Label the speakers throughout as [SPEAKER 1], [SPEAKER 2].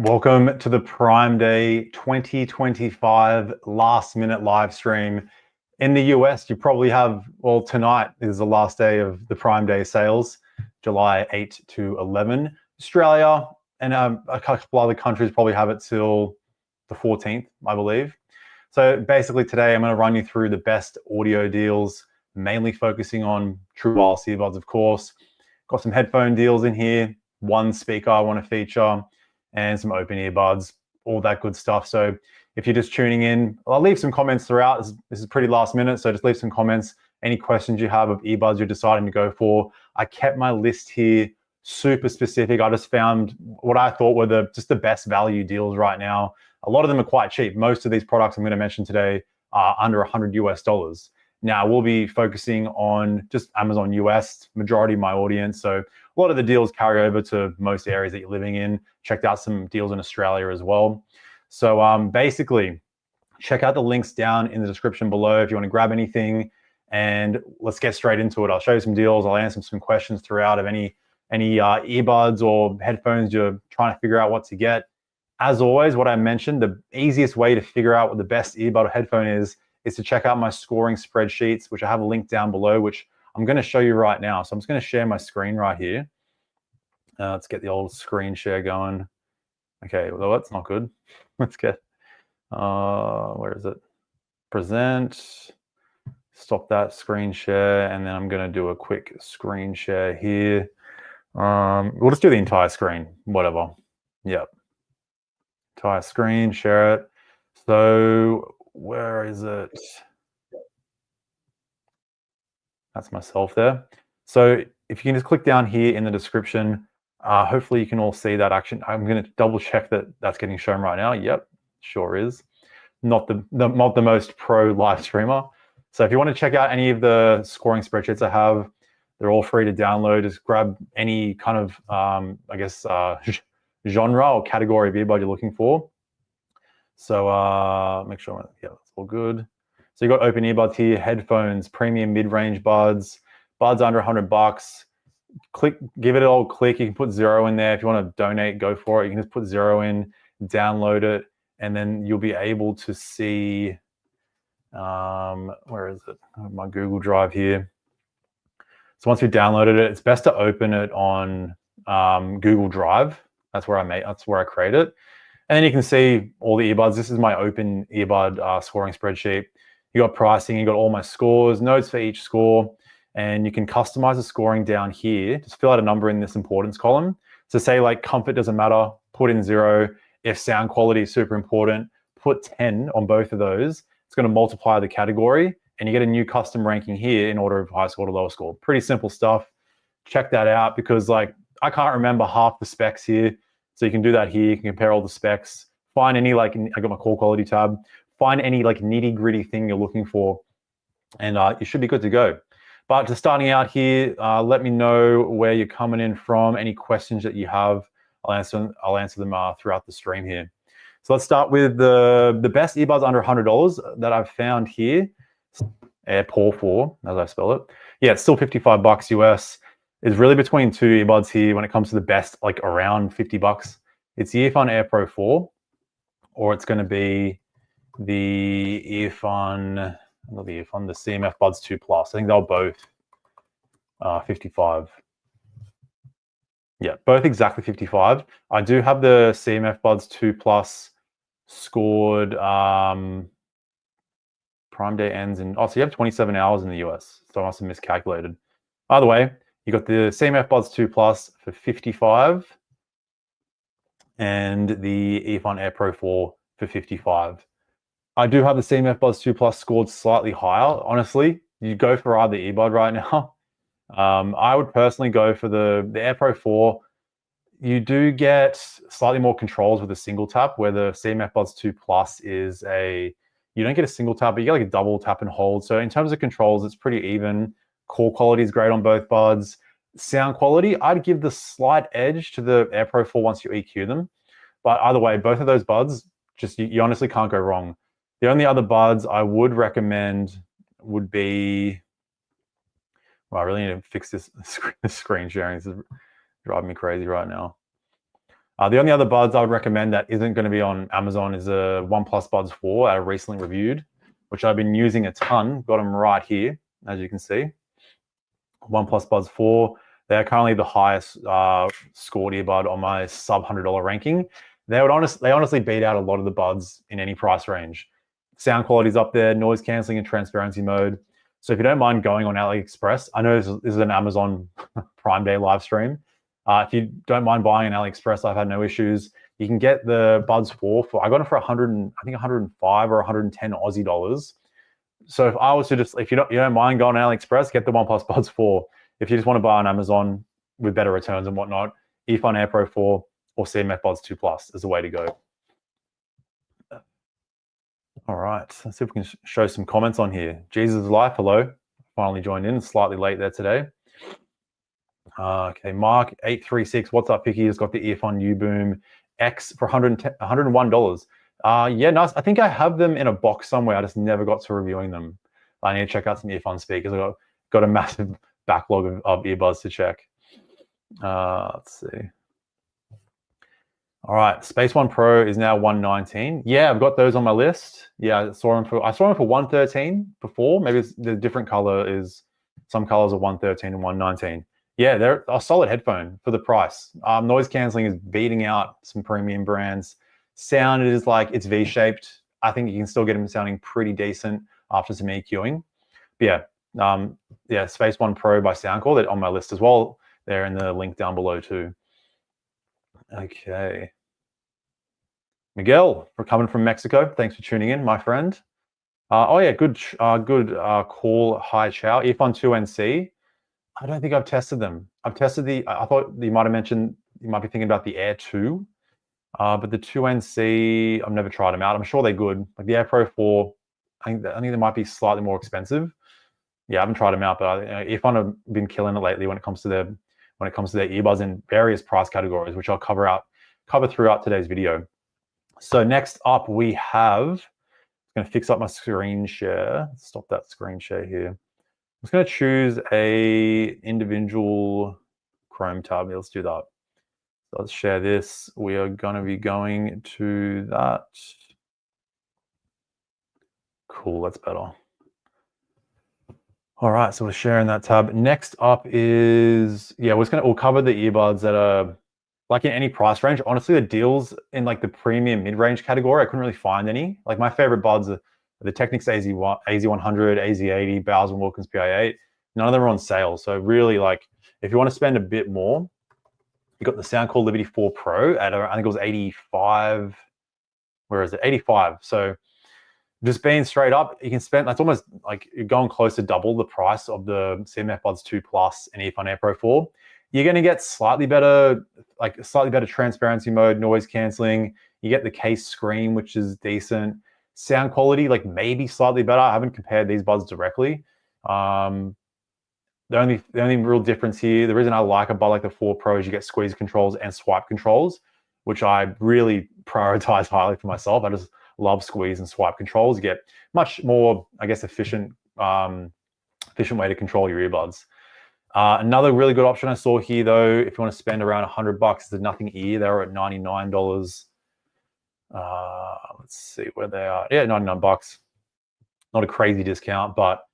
[SPEAKER 1] Welcome to the Prime Day 2025 last minute live stream. In the US, you probably have, well, tonight is the last day of the Prime Day sales, July 8 to 11. Australia and a couple other countries probably have it till the 14th, I believe. So basically today I'm going to run you through the best audio deals, mainly focusing on true wireless earbuds, of course. Got some headphone deals in here, one speaker I want to feature, and some open earbuds, all that good stuff. So if you're just tuning in, I'll leave some comments throughout. This is pretty last minute, so just leave some comments. Any questions you have of earbuds you're deciding to go for. I kept my list here super specific. I just found what I thought were just the best value deals right now. A lot of them are quite cheap. Most of these products I'm going to mention today are under $100 US. Now, we'll be focusing on just Amazon US, majority of my audience. So a lot of the deals carry over to most areas that you're living in. Checked out some deals in Australia as well. So basically, check out the links down in the description below if you want to grab anything. And let's get straight into it. I'll show you some deals. I'll answer some questions throughout of any earbuds or headphones you're trying to figure out what to get. As always, what I mentioned, the easiest way to figure out what the best earbud or headphone is to check out my scoring spreadsheets, which I have a link down below, which I'm going to show you right now. So I'm just going to share my screen right here. Let's get the old screen share going. Okay, well, that's not good. Let's get, where is it? Present, stop that screen share, and then I'm going to do a quick screen share here. We'll just do the entire screen, whatever. Yep. Entire screen, share it. So where is it? That's myself there. So if you can just click down here in the description, hopefully you can all see that action. I'm going to double check that that's getting shown right now. Yep, sure is. Not the most pro live streamer. So if you want to check out any of the scoring spreadsheets I have, they're all free to download. Just grab any kind of, I guess, genre or category of earbud you're looking for. So make sure, yeah, that's all good. So you got open earbuds here, headphones, premium mid-range buds under $100. Click, give it all click. You can put 0 in there. If you want to donate, go for it. You can just put 0 in, download it, and then you'll be able to see, where is it? I have my Google Drive here. So once you downloaded it, it's best to open it on Google Drive. That's where I create it. And then you can see all the earbuds. This is my open earbud scoring spreadsheet. You got pricing, you got all my scores, notes for each score, and you can customize the scoring down here. Just fill out a number in this importance column. So say like comfort doesn't matter, put in 0. If sound quality is super important, put 10 on both of those. It's going to multiply the category, and you get a new custom ranking here in order of high score to lower score. Pretty simple stuff. Check that out because like I can't remember half the specs here. So you can do that here. You can compare all the specs, find any, like, I got my call quality tab, find any like nitty gritty thing you're looking for, and you should be good to go. But just starting out here, let me know where you're coming in from, any questions that you have. I'll answer them throughout the stream here. So let's start with the best earbuds under $100 that I've found here. AirPod 4, as I spell it. Yeah, it's still $55 US. It's really between two earbuds here when it comes to the best, like around $50. It's the Earphone Air Pro 4, or it's going to be the Earphone, not the Earphone, the CMF Buds 2 Plus. I think they're both 55. Yeah, both exactly 55. I do have the CMF Buds 2 Plus scored. Prime Day ends in, so you have 27 hours in the US. So I must have miscalculated. Either way, you got the CMF Buds 2 Plus for 55 and the Earphone Air Pro 4 for 55. I do have the CMF Buds 2 Plus scored slightly higher. Honestly, you go for either earbud right now. I would personally go for the Air Pro 4. You do get slightly more controls with a single tap, where the CMF Buds 2 Plus is you don't get a single tap, but you get like a double tap and hold. So in terms of controls, it's pretty even. Call quality is great on both buds. Sound quality, I'd give the slight edge to the Air Pro 4 once you EQ them. But either way, both of those buds, just you honestly can't go wrong. The only other buds I would recommend would be, well, I really need to fix this screen sharing. This is driving me crazy right now. The only other buds I would recommend that isn't going to be on Amazon is a OnePlus Buds 4 I recently reviewed, which I've been using a ton. Got them right here, as you can see. OnePlus Buds 4. They're currently the highest scored earbud on my sub $100 ranking. They honestly beat out a lot of the buds in any price range. Sound quality's up there, noise cancelling and transparency mode. So if you don't mind going on AliExpress, I know this is an Amazon Prime Day live stream. If you don't mind buying an AliExpress, I've had no issues. You can get the Buds 4 for, I got it for 105 or 110 Aussie dollars. So if I was to if you don't mind going on AliExpress, get the OnePlus Buds 4. If you just want to buy on Amazon with better returns and whatnot, Earphone Air Pro 4 or CMF Buds 2 Plus is the way to go. All right, let's see if we can show some comments on here. Jesus Life, hello. Finally joined in, slightly late there today. Okay, Mark 836, what's up, Picky? Has got the Earphone U-Boom X for $101. Yeah, nice. I think I have them in a box somewhere. I just never got to reviewing them. I need to check out some earphone speakers. I got a massive backlog of earbuds to check. Let's see. All right, Space One Pro is now $119. Yeah, I've got those on my list. Yeah, I saw them for $113 before. Maybe the different color is, some colors are $113 and $119. Yeah, they're a solid headphone for the price. Noise cancelling is beating out some premium brands. Sound is like, it's V-shaped. I think you can still get them sounding pretty decent after some EQing. But yeah, Space One Pro by Soundcore, they're on my list as well. They're in the link down below too. Okay. Miguel, for coming from Mexico. Thanks for tuning in, my friend. Oh yeah, good call. Hi, Chow. Earphone 2 NC. I don't think I've tested them. I've tested I thought you might have mentioned, you might be thinking about the Air 2, but the 2NC, I've never tried them out. I'm sure they're good. Like the Air Pro 4, I think they might be slightly more expensive. Yeah, I haven't tried them out, but Earphone have been killing it lately when it comes to their earbuds in various price categories, which I'll cover throughout today's video. So next up we have, I'm gonna fix up my screen share. Stop that screen share here. I'm just going to choose a individual Chrome tab. Let's do that. So let's share this. We are going to be going to that. Cool, that's better. All right, so we're sharing that tab. Next up is, yeah, we'll cover the earbuds that are like in any price range. Honestly, the deals in like the premium mid-range category, I couldn't really find any. Like my favorite buds are the Technics AZ100, AZ80, Bowers & Wilkins PI8. None of them are on sale. So really, like, if you want to spend a bit more, you got the Soundcore Liberty 4 Pro at, I think it was 85. Where is it? 85. So just being straight up, you can spend, that's almost like you're going close to double the price of the CMF Buds 2 Plus and Earphone Air Pro 4. You're going to get slightly better transparency mode, noise cancelling. You get the case screen, which is decent. Sound quality, like maybe slightly better. I haven't compared these buds directly. The only real difference here, the reason I like a bud like the 4 Pro is you get squeeze controls and swipe controls, which I really prioritize highly for myself. I just love squeeze and swipe controls. You get much more, I guess, efficient way to control your earbuds. Another really good option I saw here, though, if you want to spend around $100, is the Nothing Ear. They're at $99. Let's see where they are. Yeah, $99. Not a crazy discount, but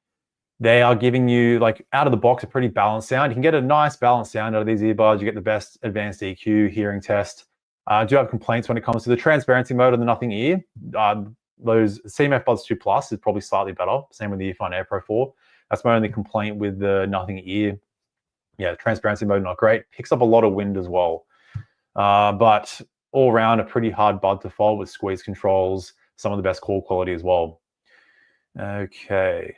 [SPEAKER 1] they are giving you, like, out of the box, a pretty balanced sound. You can get a nice balanced sound out of these earbuds. You get the best advanced EQ, hearing test. I do have complaints when it comes to the transparency mode of the Nothing Ear. Those CMF Buds 2 Plus is probably slightly better. Same with the Earphone Air Pro 4. That's my only complaint with the Nothing Ear. Yeah, transparency mode, not great. Picks up a lot of wind as well. But all around, a pretty hard bud to fold with squeeze controls, some of the best call quality as well. Okay,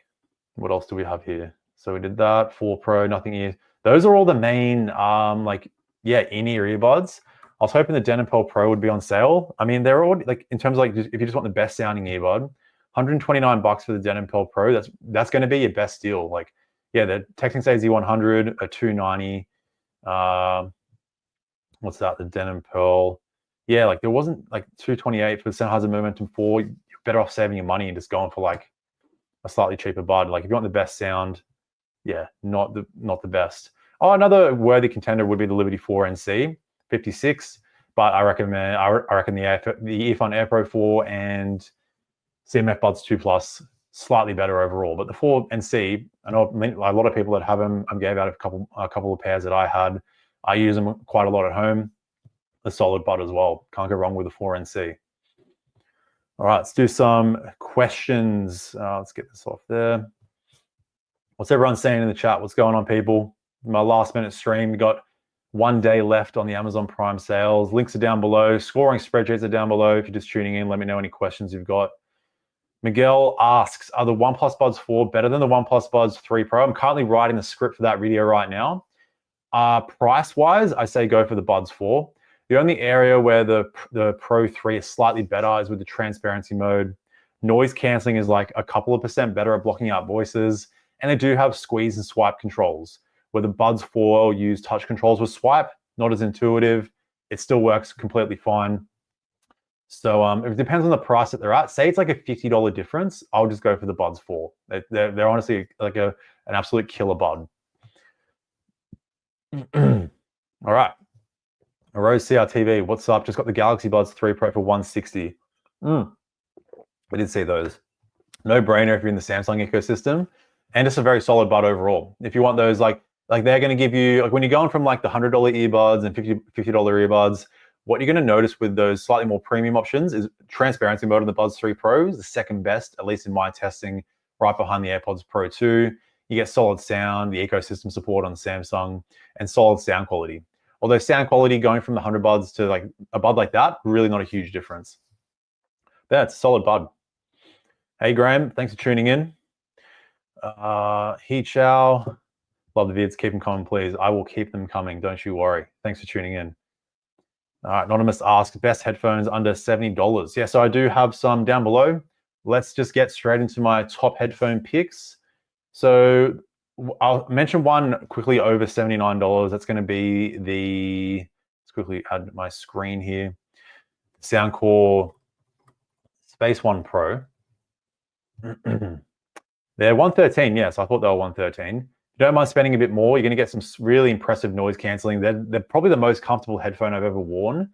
[SPEAKER 1] what else do we have here? So we did that, 4 Pro, Nothing Ear. Those are all the main, in-ear earbuds. I was hoping the Denon Pearl Pro would be on sale. I mean, they're all, like, in terms of, like, if you just want the best sounding earbud, $129 for the Denon Pearl Pro, that's going to be your best deal. Like, yeah, the Technics AZ100 are $290. What's that? The Denon Pearl. Yeah, like there wasn't like $228 for the Sennheiser Momentum 4. You're better off saving your money and just going for like a slightly cheaper bud. Like if you want the best sound, yeah, not the best. Oh, another worthy contender would be the Liberty 4 NC 56. but I reckon the Earphone Air Pro 4 and CMF Buds 2 Plus slightly better overall. But the 4NC, I know a lot of people that have them. I gave out a couple of pairs that I had. I use them quite a lot at home. A solid bud as well. Can't go wrong with the 4NC. All right, let's do some questions. Let's get this off there. What's everyone saying in the chat? What's going on, people? My last minute stream, we got 1 day left on the Amazon Prime sales. Links are down below. Scoring spreadsheets are down below. If you're just tuning in, let me know any questions you've got. Miguel asks, are the OnePlus Buds 4 better than the OnePlus Buds 3 Pro? I'm currently writing the script for that video right now. Price-wise, I say go for the Buds 4. The only area where the Pro 3 is slightly better is with the transparency mode. Noise cancelling is like a couple of % better at blocking out voices. And they do have squeeze and swipe controls, where the Buds 4 use touch controls with swipe, not as intuitive. It still works completely fine. So it depends on the price that they're at. Say it's like a $50 difference, I'll just go for the Buds 4. They're honestly like an absolute killer bud. All right. Rose CRTV, what's up? Just got the Galaxy Buds 3 Pro for $160. We did see those. No brainer if you're in the Samsung ecosystem. And just a very solid bud overall. If you want those, like they're going to give you, like when you're going from like the $100 earbuds and $50 earbuds, what you're going to notice with those slightly more premium options is transparency mode on the Buds 3 Pro is the second best, at least in my testing, right behind the AirPods Pro 2. You get solid sound, the ecosystem support on Samsung, and solid sound quality. Although sound quality going from the 100 buds to like a bud like that, really not a huge difference. But yeah, it's a solid bud. Hey Graham, thanks for tuning in. Heat Chow, love the vids, keep them coming please. I will keep them coming, don't you worry. Thanks for tuning in. Anonymous asks, best headphones under $70. Yeah, so I do have some down below. Let's just get straight into my top headphone picks. So I'll mention one quickly over $79. That's going to be let's quickly add my screen here. Soundcore Space One Pro. They're $113, yes, I thought they were $113. If you don't mind spending a bit more, you're going to get some really impressive noise cancelling. They're probably the most comfortable headphone I've ever worn.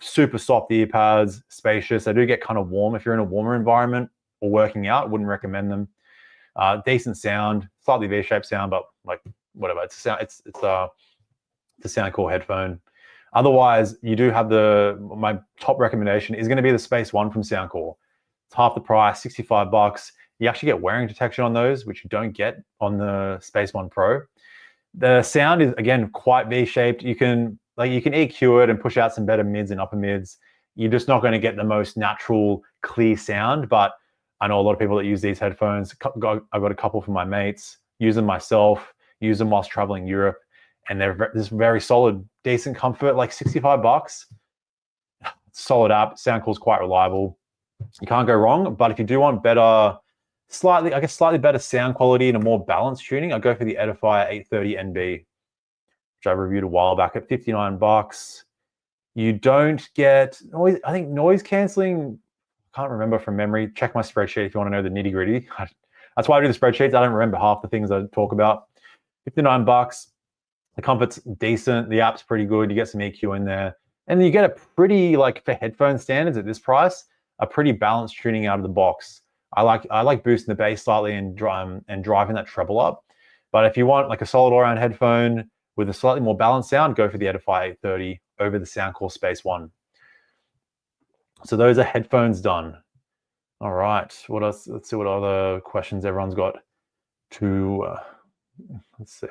[SPEAKER 1] Super soft ear pads, spacious. They do get kind of warm if you're in a warmer environment or working out. I wouldn't recommend them. Decent sound, slightly V-shaped sound, but like whatever. It's a Soundcore headphone. Otherwise, you do have my top recommendation is going to be the Space One from Soundcore. It's half the price, $65. You actually get wearing detection on those, which you don't get on the Space One Pro. The sound is again quite V-shaped. You can EQ it and push out some better mids and upper mids. You're just not going to get the most natural, clear sound. But I know a lot of people that use these headphones. I've got a couple from my mates. Use them myself. Use them whilst traveling Europe, and they're just very solid, decent comfort. Like $65. Solid app. Soundcore's quite reliable. You can't go wrong. But if you do want better, slightly better sound quality and a more balanced tuning, I'll go for the Edifier 830 NB, which I reviewed a while back at $59. You don't get noise. I think noise canceling, can't remember from memory. Check my spreadsheet if you want to know the nitty gritty. That's why I do the spreadsheets. I don't remember half the things I talk about. $59. The comfort's decent. The app's pretty good. You get some EQ in there. And you get a pretty, like for headphone standards at this price, a pretty balanced tuning out of the box. I like boosting the bass slightly and driving that treble up. But if you want like a solid all-around headphone with a slightly more balanced sound, go for the Edifier 830 over the Soundcore Space One. So those are headphones done. All right, what else? Let's see what other questions everyone's got to, let's see.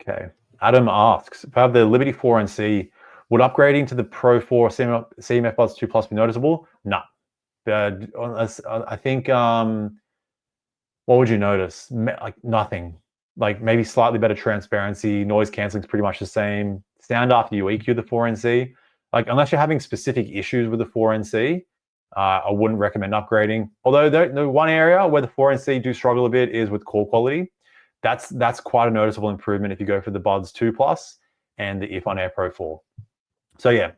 [SPEAKER 1] Okay, Adam asks, if I have the Liberty 4NC, would upgrading to the Pro 4 CMF Buds 2 Plus be noticeable? No. I think, what would you notice? Like nothing. Like maybe slightly better transparency, noise cancelling is pretty much the same. Sound after you EQ the 4NC. Like unless you're having specific issues with the 4NC, I wouldn't recommend upgrading. Although the one area where the 4NC do struggle a bit is with call quality. That's quite a noticeable improvement if you go for the Buds 2 Plus and the Earphone Air Pro 4. So yeah,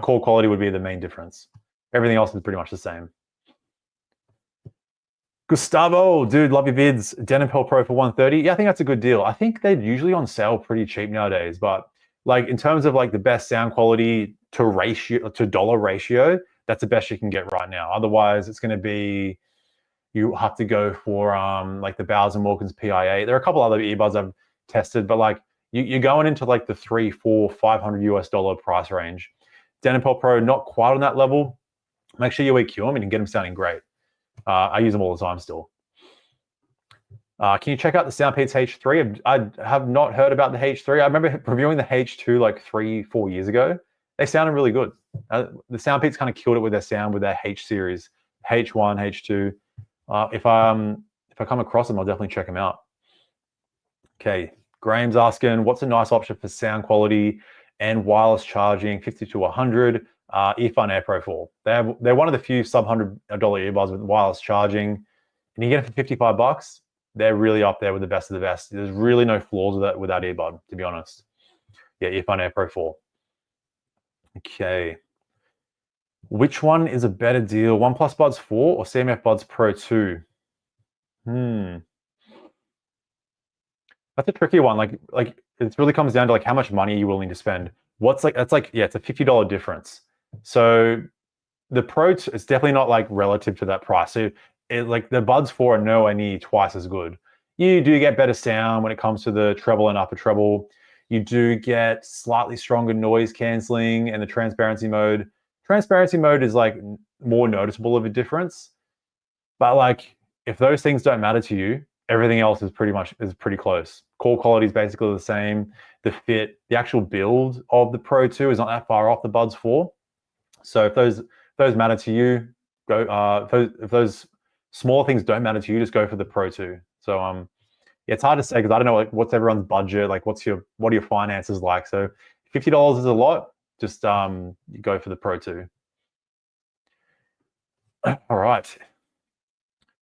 [SPEAKER 1] call quality would be the main difference. Everything else is pretty much the same. Gustavo, dude, love your vids. Denim Pearl Pro for $130. Yeah, I think that's a good deal. I think they're usually on sale pretty cheap nowadays, but like in terms of like the best sound quality to dollar ratio, that's the best you can get right now. Otherwise, it's going to be, you have to go for like the Bowers & Wilkins PI8. There are a couple other earbuds I've tested, but like you're going into like the $300, $400, $500 price range. Denapel Pro, not quite on that level. Make sure you EQ them and you can get them sounding great. I use them all the time still. Can you check out the Soundpeats H3? I have not heard about the H3. I remember reviewing the H2 like 3-4 years ago. They sounded really good. The Soundpeats kind of killed it with their sound with their H series, H1, H2. If I come across them, I'll definitely check them out. Okay, Graham's asking, what's a nice option for sound quality and wireless charging, 50 to 100? Earphone Air Pro 4. They're one of the few sub $100 earbuds with wireless charging, and you get it for $55. They're really up there with the best of the best. There's really no flaws with that earbud, to be honest. Yeah, Earphone Air Pro 4. Okay. Which one is a better deal, OnePlus Buds 4 or CMF Buds Pro 2? That's a tricky one. Like it really comes down to like how much money are you willing to spend. It's a $50 difference. So the Pro 2, it's definitely not like relative to that price. So like the Buds 4 are nowhere near twice as good. You do get better sound when it comes to the treble and upper treble. You do get slightly stronger noise canceling and the transparency mode. Transparency mode is like more noticeable of a difference. But like if those things don't matter to you, everything else is pretty close. Call quality is basically the same. The fit, the actual build of the Pro 2 is not that far off the Buds 4. So if those matter to you, go. If those small things don't matter to you, just go for the Pro 2. So yeah, it's hard to say because I don't know like what's everyone's budget, like what are your finances like. So $50 is a lot. Just you go for the Pro 2. All right.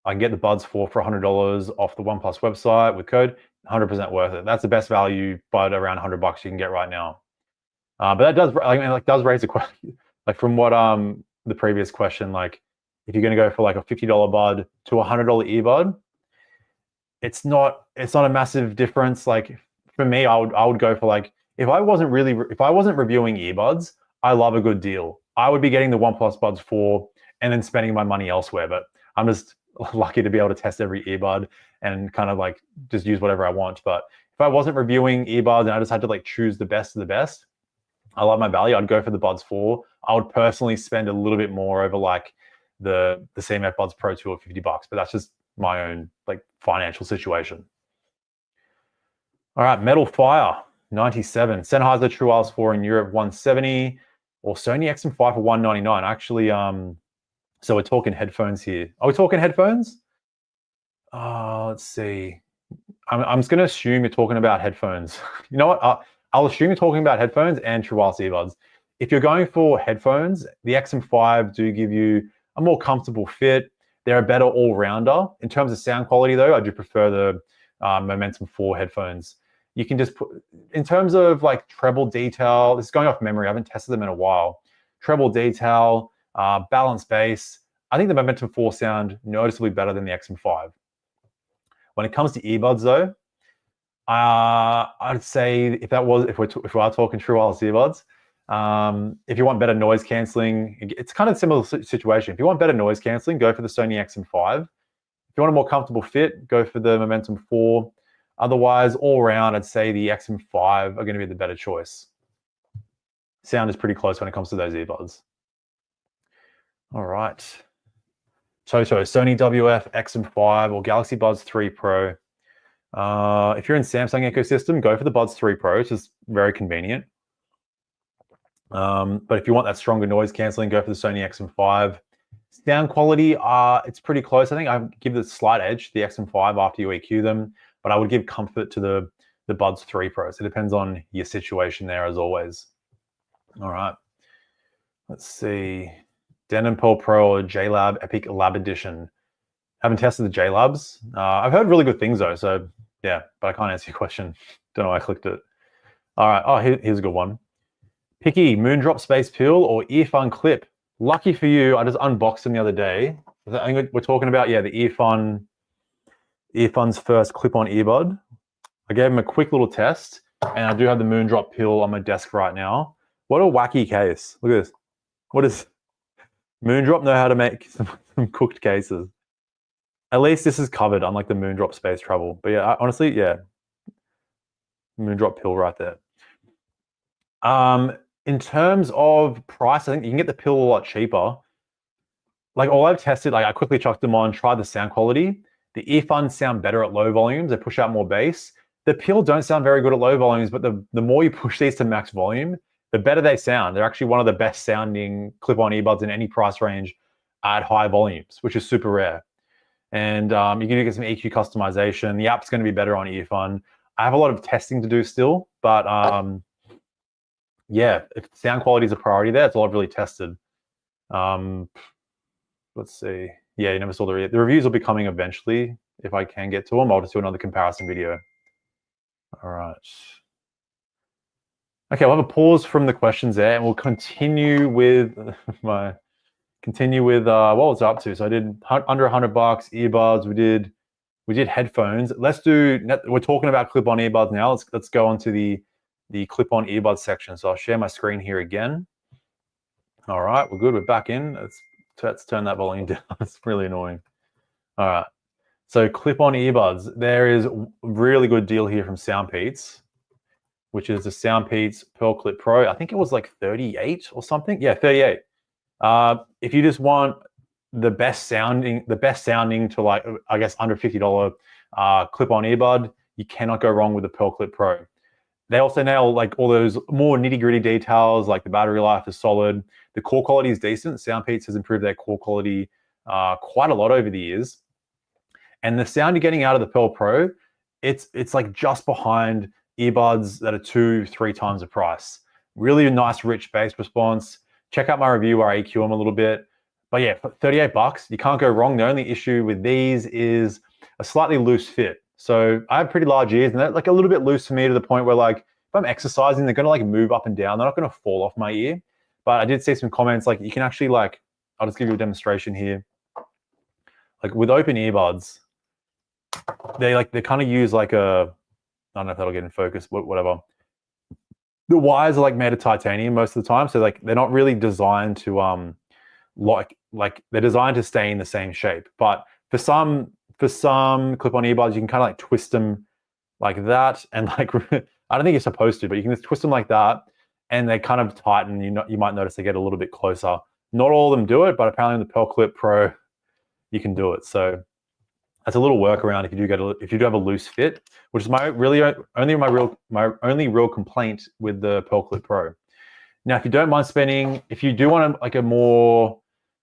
[SPEAKER 1] I can get the Buds 4 for $100 off the OnePlus website with code. 100% worth it. That's the best value, but around $100 you can get right now. But that does raise a question. Like from what the previous question, like if you're going to go for like a $50 bud to a $100 earbud, it's not a massive difference. Like for me, I would go for like if I wasn't reviewing earbuds, I love a good deal. I would be getting the OnePlus Buds 4 and then spending my money elsewhere. But I'm just lucky to be able to test every earbud and kind of like just use whatever I want. But if I wasn't reviewing earbuds and I just had to like choose the best of the best, I love my value. I'd go for the Buds 4. I would personally spend a little bit more over like the CMF Buds Pro 2 or $50, but that's just my own like financial situation. All right, Metal Fire 97, Sennheiser True Wireless 4 in Europe 170, or Sony XM5 for 199. Actually, so we're talking headphones here. Are we talking headphones? Let's see. I'm just going to assume you're talking about headphones. You know what? I'll assume you're talking about headphones and True Wireless earbuds. If you're going for headphones, the XM5 do give you a more comfortable fit. They're a better all-rounder. In terms of sound quality, though, I do prefer the Momentum 4 headphones. You can just put, in terms of like treble detail, this is going off memory. I haven't tested them in a while. Treble detail, balance bass. I think the Momentum 4 sound noticeably better than the XM5. When it comes to earbuds, though, I'd say if we are talking True Wireless earbuds, if you want better noise canceling, it's kind of a similar situation. If you want better noise canceling, go for the Sony XM5. If you want a more comfortable fit, go for the Momentum 4. Otherwise, all around, I'd say the XM5 are going to be the better choice. Sound is pretty close when it comes to those earbuds. All right. Toto, Sony WF XM5 or Galaxy Buds 3 Pro. If you're in Samsung ecosystem, go for the Buds 3 Pro. It's just very convenient. But if you want that stronger noise canceling, go for the Sony XM5. Sound quality, it's pretty close. I think I give the slight edge to the XM5 after you EQ them, but I would give comfort to the Buds 3 Pro. So it depends on your situation there, as always. All right. Let's see. Denon Pearl Pro or JLab Epic Lab Edition. Haven't tested the JLabs. I've heard really good things though. So yeah, but I can't answer your question. Don't know why I clicked it. All right. Oh, here's a good one. Picky, Moondrop Space Pill or Earphone Clip. Lucky for you, I just unboxed them the other day. I think we're talking about, yeah, the Earphone's first clip-on earbud. I gave them a quick little test. And I do have the Moondrop pill on my desk right now. What a wacky case. Look at this. What is Moondrop know how to make some cooked cases. At least this is covered, unlike the Moondrop space travel. But yeah, honestly, yeah. Moondrop pill right there. In terms of price, I think you can get the pill a lot cheaper. Like all I've tested, like I quickly chucked them on, tried the sound quality. The earphones sound better at low volumes. They push out more bass. The pill don't sound very good at low volumes, but the more you push these to max volume, the better they sound. They're actually one of the best sounding clip-on earbuds in any price range at high volumes, which is super rare. And you can get some EQ customization. The app's going to be better on Earphone. I have a lot of testing to do still, but yeah, if sound quality is a priority there, it's all I've really tested. Let's see. Yeah, you never saw the reviews will be coming eventually. If I can get to them, I'll just do another comparison video. All right. Okay, we'll have a pause from the questions there, and we'll continue with what was I up to. So I did under $100 earbuds. We did headphones. We're talking about clip-on earbuds now. Let's go on to the clip-on earbuds section. So I'll share my screen here again. All right, we're good. We're back in. Let's turn that volume down. It's really annoying. All right. So clip-on earbuds. There is a really good deal here from Soundpeats, which is the Soundpeats Pearl Clip Pro. I think it was like 38 or something. Yeah, 38. If you just want the best sounding to, like, I guess under $50 clip-on earbud, you cannot go wrong with the Pearl Clip Pro. They also nail like all those more nitty-gritty details, like the battery life is solid. The core quality is decent. Soundpeats has improved their core quality quite a lot over the years. And the sound you're getting out of the Pearl Pro, it's like just behind earbuds that are 2-3 times the price. Really nice, rich bass response. Check out my review where I EQ them a little bit. But yeah, for $38, you can't go wrong. The only issue with these is a slightly loose fit. So I have pretty large ears, and they're like a little bit loose for me to the point where, like, if I'm exercising, they're gonna like move up and down. They're not gonna fall off my ear. But I did see some comments like you can actually, like, I'll just give you a demonstration here. Like with open earbuds, they kind of use like I don't know if that'll get in focus, whatever. The wires are like made of titanium most of the time, so like they're not really designed to like they're designed to stay in the same shape. But for some clip-on earbuds, you can kind of like twist them like that, and like I don't think you're supposed to, but you can just twist them like that, and they kind of tighten. You might notice they get a little bit closer. Not all of them do it, but apparently in the Pearl Clip Pro, you can do it. So that's a little workaround if you do have a loose fit, which is my only real complaint with the Pearl Clip Pro. Now, if you don't mind spending, if you do want like a more,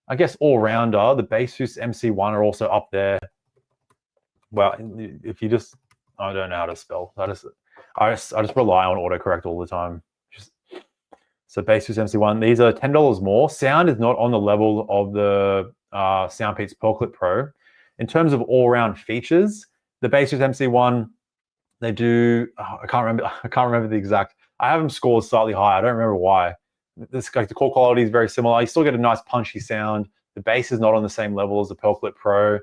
[SPEAKER 1] I guess, all-rounder, the Baseus MC1 are also up there. Well, if you just, I don't know how to spell. I just rely on autocorrect all the time. So Baseus MC1, these are $10 more. Sound is not on the level of the Soundpeats Pearl Clip Pro. In terms of all-round features, the Baseus MC1, they do. I can't remember the exact. I have them scored slightly high. I don't remember why. The core quality is very similar. You still get a nice punchy sound. The bass is not on the same level as the Pearl Clip Pro.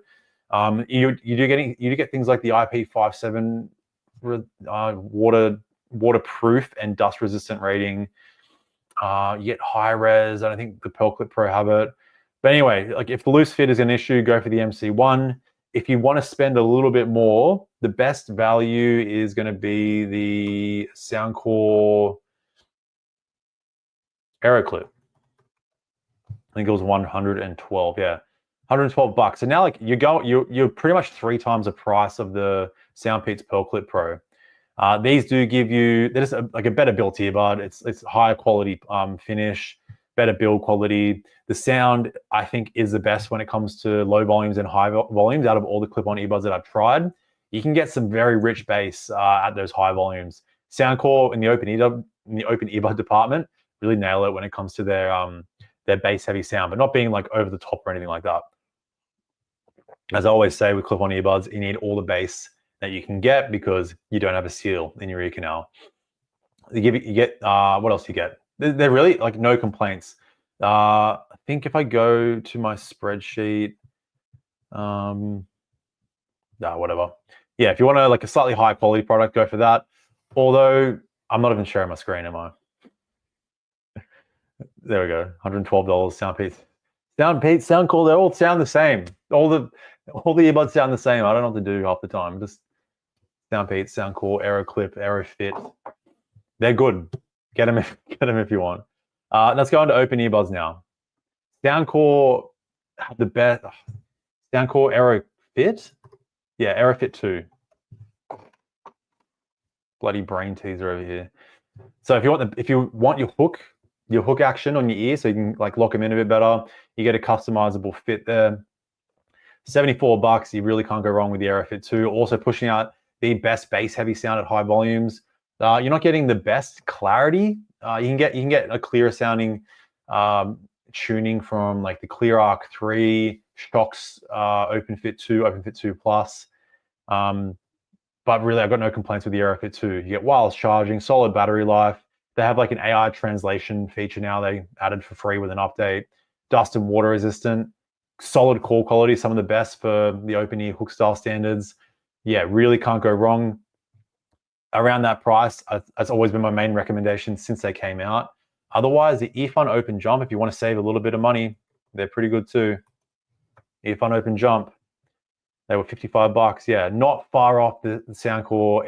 [SPEAKER 1] You do get things like the IP57 waterproof and dust resistant rating. You get high res. I don't think the Pearl Clip Pro have it. But anyway, like if the loose fit is an issue, go for the MC1. If you want to spend a little bit more, the best value is going to be the Soundcore Aeroclip. I think it was 112. Yeah, $112. So now, like, you're pretty much 3 times the price of the Soundpeats Pearl Clip Pro. These do give you, they're just like a better built earbud. It's higher quality finish, better build quality. The sound, I think, is the best when it comes to low volumes and high volumes out of all the clip-on earbuds that I've tried. You can get some very rich bass at those high volumes. Soundcore in the open earbud department really nail it when it comes to their bass-heavy sound, but not being like over the top or anything like that. As I always say with clip-on earbuds, you need all the bass that you can get because you don't have a seal in your ear canal. You get what else do you get? They're really like no complaints. I think if I go to my spreadsheet, whatever. Yeah, if you want like a slightly higher quality product, go for that. Although I'm not even sharing my screen, am I? There we go. $112 Soundpeats, Soundcore, they all sound the same. All the earbuds sound the same. I don't know what to do half the time. Just Soundpeats, Soundcore, AeroClip, AeroFit. They're good. Get them if you want. Let's go on to open earbuds now. Soundcore have the best. Soundcore AeroFit? Yeah, AeroFit 2. Bloody brain teaser over here. So if you want your hook action on your ear, so you can like lock them in a bit better, you get a customizable fit there. $74. You really can't go wrong with the AeroFit 2. Also pushing out the best bass heavy sound at high volumes. You're not getting the best clarity. You can get a clearer sounding tuning from like the ClearArc 3, Shox OpenFit 2, OpenFit 2 Plus. But really, I've got no complaints with the AeroFit 2. You get wireless charging, solid battery life. They have like an AI translation feature now they added for free with an update. Dust and water resistant. Solid call quality, some of the best for the open ear hook style standards. Yeah, really can't go wrong. Around that price, that's always been my main recommendation since they came out. Otherwise, the Earphone Open Jump, if you want to save a little bit of money, they're pretty good too. Earphone Open Jump, they were $55. Yeah, not far off the Soundcore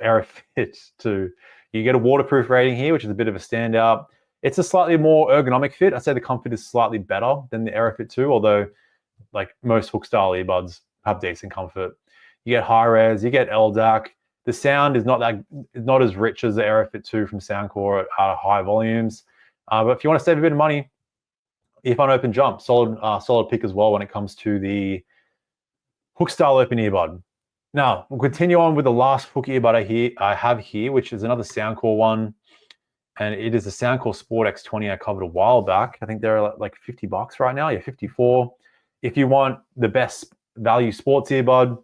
[SPEAKER 1] AeroFit 2. You get a waterproof rating here, which is a bit of a standout. It's a slightly more ergonomic fit. I'd say the comfort is slightly better than the AeroFit 2, although like most hook style earbuds have decent comfort. You get high res, you get LDAC. The sound is not as rich as the AeroFit 2 from Soundcore at high volumes. But if you want to save a bit of money, Earphone Open Jump, solid pick as well when it comes to the hook style open earbud. Now we'll continue on with the last hook earbud I have here, which is another Soundcore one. And it is the Soundcore Sport X20 I covered a while back. I think they're like $50 right now. Yeah, 54. If you want the best value sports earbud,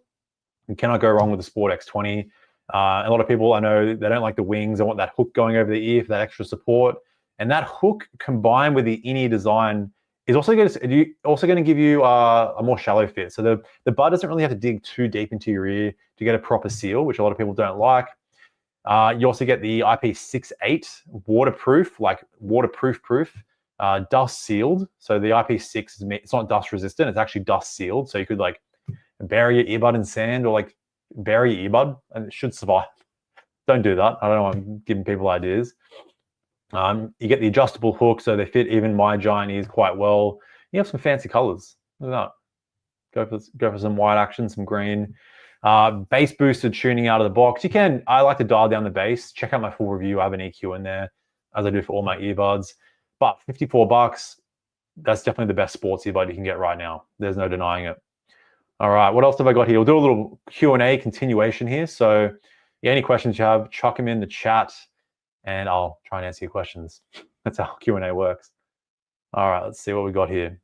[SPEAKER 1] you cannot go wrong with the Sport X20. A lot of people I know, they don't like the wings. They want that hook going over the ear for that extra support. And that hook combined with the in-ear design is also going to give you a more shallow fit. So the bud doesn't really have to dig too deep into your ear to get a proper seal, which a lot of people don't like. You also get the IP68 waterproof, dust sealed. So the IP6 it's not dust resistant, it's actually dust sealed. So you could like bury your earbud in sand or like bury your earbud and it should survive. Don't do that. I don't know, I'm giving people ideas. You get the adjustable hook, so they fit even my giant ears quite well. You have some fancy colors. Look at that. Go for some white action, some green. Bass boosted tuning out of the box. I like to dial down the bass. Check out my full review. I have an EQ in there, as I do for all my earbuds. But $54, that's definitely the best sports earbud you can get right now. There's no denying it. All right, what else have I got here? We'll do a little Q&A continuation here. So yeah, any questions you have, chuck them in the chat and I'll try and answer your questions. That's how Q&A works. All right, let's see what we got here.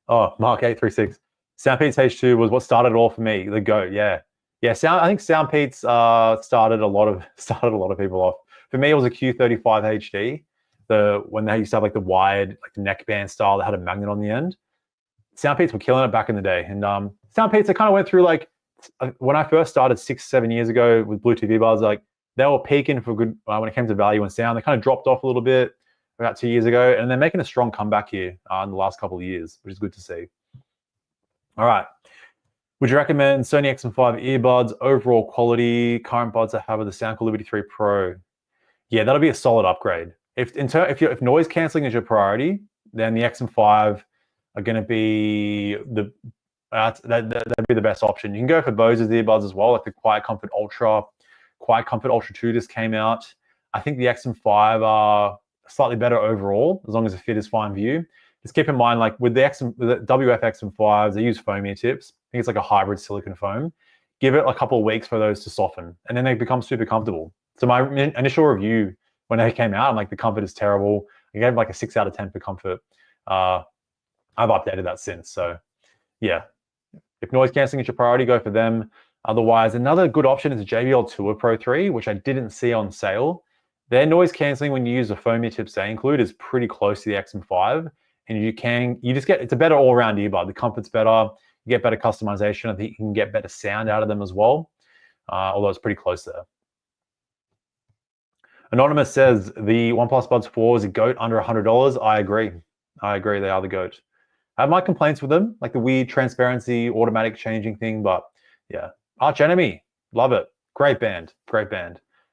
[SPEAKER 1] Oh, Mark 836. Soundpeats H2 was what started it all for me. The GOAT, yeah. I think Soundpeats started a lot of people off. For me, it was a Q35 HD. When they used to have like the wired, like the neckband style that had a magnet on the end. Soundpeats were killing it back in the day. And Soundpeats, I kind of went through like, when I first started 6-7 years ago with Bluetooth earbuds, like they were peaking for good when it came to value and sound. They kind of dropped off a little bit about 2 years ago, and they're making a strong comeback here in the last couple of years, which is good to see. All right. Would you recommend Sony XM5 earbuds, overall quality, current buds I have with the Soundcore Liberty 3 Pro? Yeah, that'll be a solid upgrade. If noise cancelling is your priority, then the XM5 are going to be that'd be the best option. You can go for Bose's earbuds as well, like the Quiet Comfort Ultra. Quiet Comfort Ultra 2 just came out. I think the XM5 are slightly better overall, as long as the fit is fine for you. Just keep in mind, like with the WF XM5s, they use foam ear tips. I think it's like a hybrid silicone foam. Give it a couple of weeks for those to soften, and then they become super comfortable. So my initial review when they came out, I'm like, the comfort is terrible. I gave like a 6 out of 10 for comfort. I've updated that since. So yeah, if noise cancelling is your priority, go for them. Otherwise, another good option is a JBL Tour Pro 3, which I didn't see on sale. Their noise cancelling, when you use the foam ear tips they include, is pretty close to the XM5. And it's a better all-around earbud. The comfort's better, you get better customization. I think you can get better sound out of them as well, although it's pretty close there. Anonymous says the OnePlus Buds 4 is a goat under $100. I agree. They are the goat. I have my complaints with them, like the weird transparency, automatic changing thing, but yeah. Arch Enemy, love it. Great band.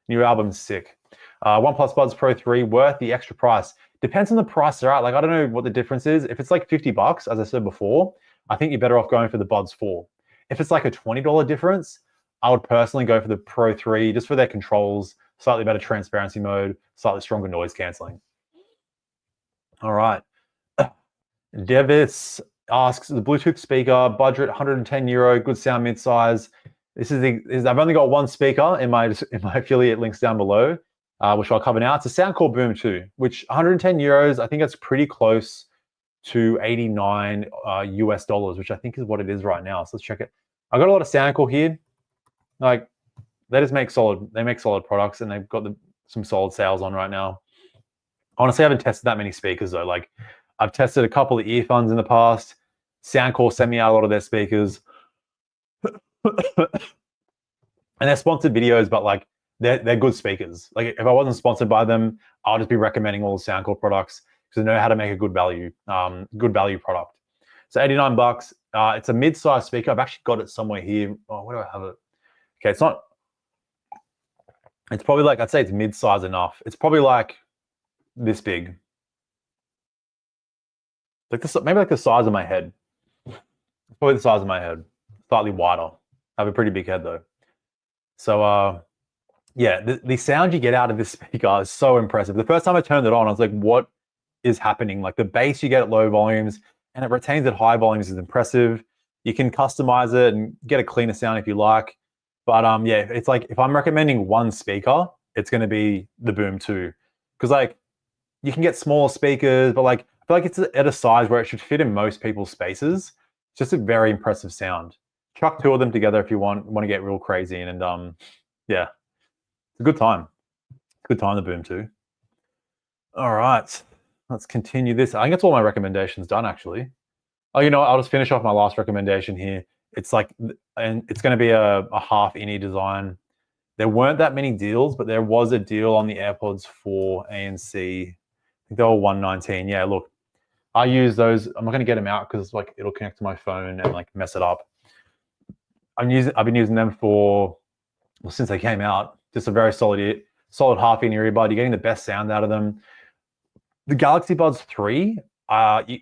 [SPEAKER 1] New album's sick. OnePlus Buds Pro 3, worth the extra price. Depends on the price they're at. Like, I don't know what the difference is. If it's like $50, as I said before, I think you're better off going for the Buds 4. If it's like a $20 difference, I would personally go for the Pro 3 just for their controls, slightly better transparency mode, slightly stronger noise cancelling. All right. Devis asks, the Bluetooth speaker, budget €110, good sound mid-size. I've only got one speaker in my affiliate links down below, which I'll cover now. It's a Soundcore Boom 2, which €110, I think that's pretty close to 89 US dollars, which I think is what it is right now. So let's check it. I got a lot of Soundcore here. Like, they make solid products, and they've got some solid sales on right now. Honestly, I haven't tested that many speakers though. Like, I've tested a couple of earphones in the past. Soundcore sent me out a lot of their speakers. And they're sponsored videos, but like they're good speakers. Like, if I wasn't sponsored by them, I'll just be recommending all the Soundcore products because I know how to make a good value product. So $89. It's a mid-sized speaker. I've actually got it somewhere here. Oh, where do I have it? Okay, it's probably like, I'd say it's mid-size enough. It's probably like this big. Like this, maybe like the size of my head. It's probably the size of my head, slightly wider. I have a pretty big head though. So yeah, the sound you get out of this speaker is so impressive. The first time I turned it on, I was like, what is happening? Like, the bass you get at low volumes and it retains at high volumes is impressive. You can customize it and get a cleaner sound if you like. But yeah, it's like, if I'm recommending one speaker, it's going to be the Boom 2. Because like, you can get smaller speakers, but like, I feel like it's at a size where it should fit in most people's spaces. It's just a very impressive sound. Chuck two of them together if you want to get real crazy. And yeah, it's a good time. Good time, the Boom 2. All right, let's continue this. I think that's all my recommendations done, actually. Oh, you know what? I'll just finish off my last recommendation here. It's like, and it's going to be a half innie design. There weren't that many deals, but there was a deal on the AirPods 4 ANC. I think they were $119. Yeah, look, I use those. I'm not going to get them out because like it'll connect to my phone and like mess it up. I've been using them since they came out. Just a very solid half in earbud. You're getting the best sound out of them. The Galaxy Buds 3,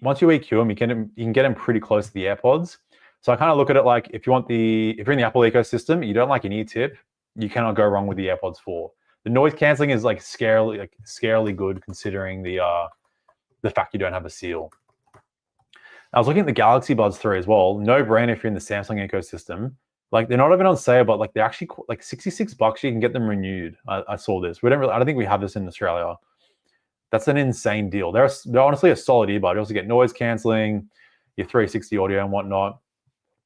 [SPEAKER 1] once you EQ them, you can get them pretty close to the AirPods. So I kind of look at it like, if you're in the Apple ecosystem, you don't like an ear tip, you cannot go wrong with the AirPods 4. The noise cancelling is like scarily good considering the fact you don't have a seal. I was looking at the Galaxy Buds 3 as well. No brainer if you're in the Samsung ecosystem. Like, they're not even on sale, but like they're actually like $66. You can get them renewed. I saw this. I don't think we have this in Australia. That's an insane deal. They're honestly a solid earbud. You also get noise cancelling, your 360 audio and whatnot.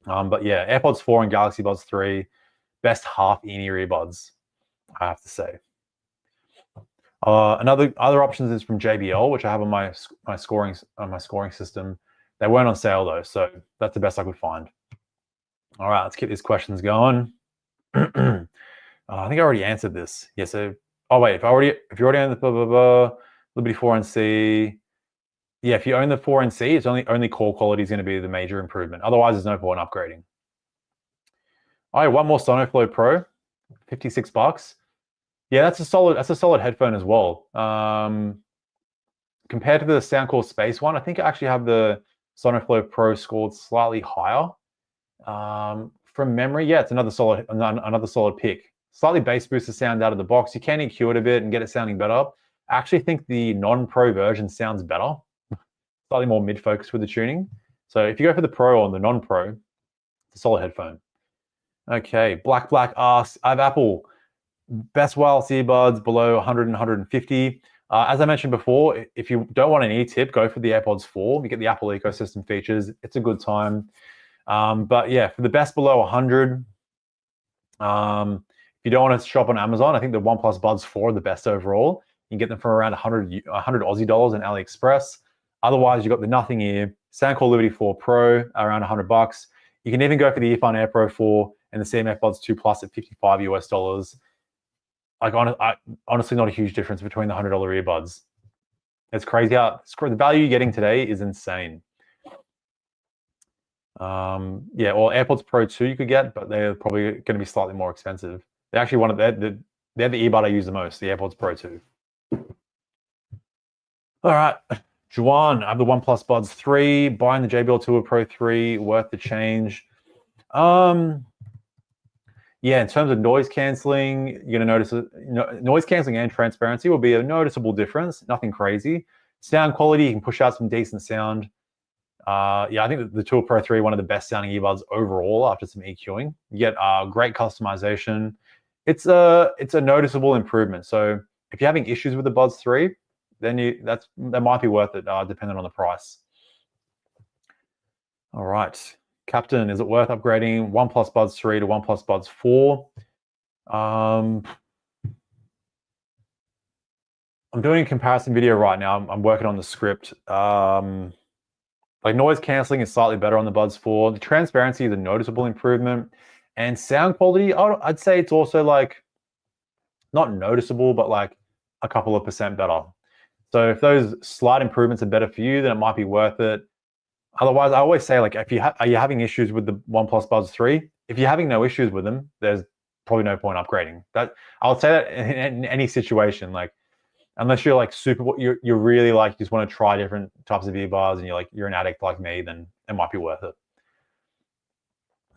[SPEAKER 1] But yeah, AirPods 4 and Galaxy Buds 3, best half in-ear earbuds, I have to say. Other options is from JBL, which I have on my scoring system. They weren't on sale though, so that's the best I could find. All right, let's keep these questions going. I think I already answered this. Yeah. So, oh wait, if you already own the Liberty 4NC, yeah, if you own the 4NC, it's only call quality is going to be the major improvement. Otherwise, there's no point upgrading. All right, one more Sonoflow Pro, $56. Yeah, that's a solid headphone as well. Compared to the Soundcore Space one, I think I actually have the Sonoflow Pro scored slightly higher. From memory, yeah, it's another solid pick. Slightly bass booster sound out of the box. You can EQ it a bit and get it sounding better. I actually think the non-Pro version sounds better. Slightly more mid-focus with the tuning. So if you go for the Pro or the non-Pro, it's a solid headphone. Okay, Black asks, I have Apple. Best wireless earbuds below 100 and 150. As I mentioned before, if you don't want an e-tip, go for the AirPods 4. You get the Apple ecosystem features. It's a good time. But yeah, for the best below 100, if you don't want to shop on Amazon, I think the OnePlus Buds 4 are the best overall. You can get them for around 100 Aussie dollars on AliExpress. Otherwise, you've got the Nothing Ear, Soundcore Liberty 4 Pro, around $100. You can even go for the Earphone Air Pro 4 and the CMF Buds 2 Plus at $55 US. like honestly not a huge difference between the $100 earbuds. It's crazy how the value you're getting today is insane. Yeah, or AirPods Pro 2 you could get, but they're probably going to be slightly more expensive. They're actually they're the earbud I use the most, the AirPods Pro 2. All right, Juan, I have the OnePlus Buds 3, buying the JBL Tour Pro 3, worth the change. Yeah, in terms of noise canceling, you're gonna notice noise canceling and transparency will be a noticeable difference. Nothing crazy. Sound quality, you can push out some decent sound. Yeah, I think the Tour Pro 3 one of the best sounding earbuds overall after some EQing. You get great customization. It's a noticeable improvement. So if you're having issues with the Buds 3, then that might be worth it, depending on the price. All right, Captain, is it worth upgrading OnePlus Buds 3 to OnePlus Buds 4? I'm doing a comparison video right now. I'm working on the script. Like noise canceling is slightly better on the Buds 4. The transparency is a noticeable improvement. And sound quality, I'd say it's also like not noticeable, but like a couple of percent better. So if those slight improvements are better for you, then it might be worth it. Otherwise, I always say, like, if are you having issues with the OnePlus Buds 3? If you're having no issues with them, there's probably no point upgrading. That I would say that in any situation, like, unless you're like you're really like just want to try different types of earbuds and you're an addict like me, then it might be worth it.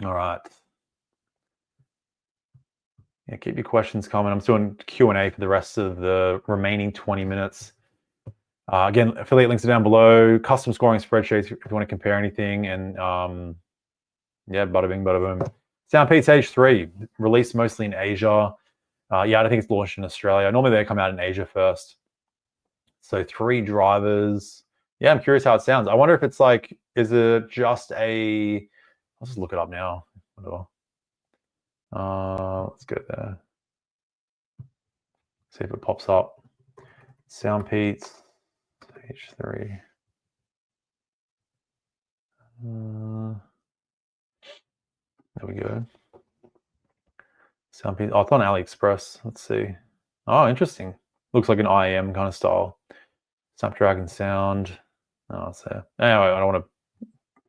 [SPEAKER 1] All right. Yeah, keep your questions coming. I'm doing Q&A for the rest of the remaining 20 minutes. Again, affiliate links are down below. Custom scoring spreadsheets if you want to compare anything. And yeah, bada bing, bada boom. Soundpeats H3, released mostly in Asia. Yeah, I don't think it's launched in Australia. Normally they come out in Asia first. So 3 drivers. Yeah, I'm curious how it sounds. I wonder if it's like, is it just a, I'll just look it up now. Let's go there. See if it pops up. Soundpeats H3. There we go. Soundpeats. Oh, it's on AliExpress. Let's see. Oh, interesting. Looks like an IEM kind of style. Snapdragon sound. Oh, so anyway, I don't want to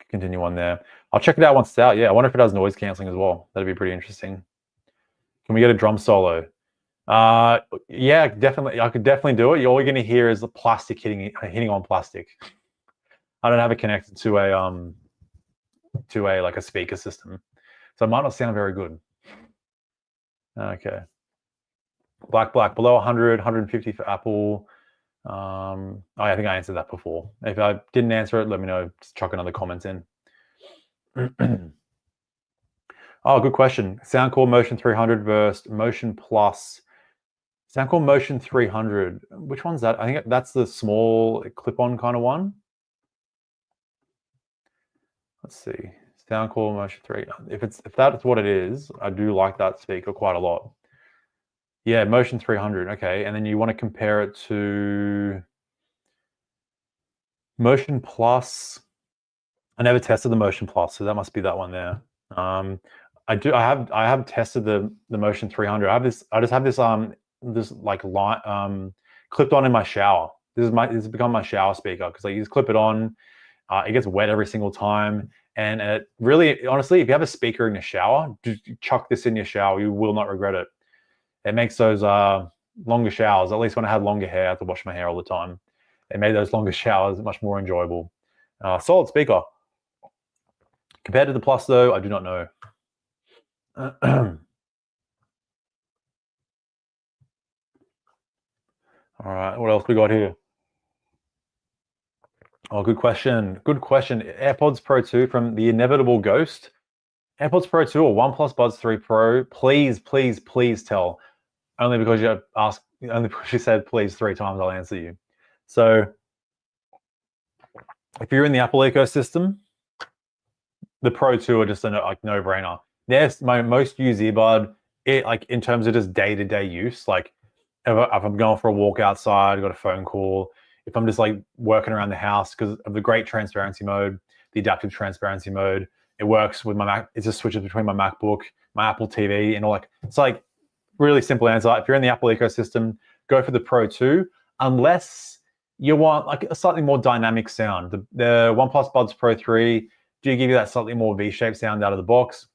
[SPEAKER 1] continue on there. I'll check it out once it's out. Yeah, I wonder if it has noise canceling as well. That'd be pretty interesting. Can we get a drum solo? Yeah, definitely. I could definitely do it. All you're gonna hear is the plastic hitting on plastic. I don't have it connected to a like a speaker system, so it might not sound very good. Okay. Black below 100, 150 for Apple. Oh, I think I answered that before. If I didn't answer it, let me know. Just chuck another comment in. Oh, good question. Soundcore Motion 300 versus Motion Plus. Soundcore Motion 300. Which one's that? I think that's the small clip-on kind of one. Let's see. Soundcore Motion 3. If that's what it is, I do like that speaker quite a lot. Yeah, Motion 300. Okay, and then you want to compare it to Motion Plus. I never tested the Motion Plus, so that must be that one there. I have tested the Motion 300. I just have this like line clipped on in my shower. This has become my shower speaker because you just clip it on. It gets wet every single time, and it really, honestly, if you have a speaker in your shower, just chuck this in your shower. You will not regret it. It makes those longer showers. At least when I had longer hair, I had to wash my hair all the time. It made those longer showers much more enjoyable. Solid speaker. Compared to the Plus, though, I do not know. All right, what else we got here? Oh, good question. Good question. AirPods Pro 2 from the inevitable ghost. AirPods Pro 2 or OnePlus Buds 3 Pro, please, please, please tell. Only because you asked, only because you said please 3 times, I'll answer you. So if you're in the Apple ecosystem, the Pro 2 are just a no-brainer. There's my most used earbud, like in terms of just day-to-day use. Like if I'm going for a walk outside, got a phone call, if I'm just like working around the house, because of the great transparency mode, the adaptive transparency mode, it works with my Mac. It just switches between my MacBook, my Apple TV, and all like, it's like really simple answer. If you're in the Apple ecosystem, go for the Pro 2, unless you want like a slightly more dynamic sound. The OnePlus Buds Pro 3 do give you that slightly more V-shaped sound out of the box.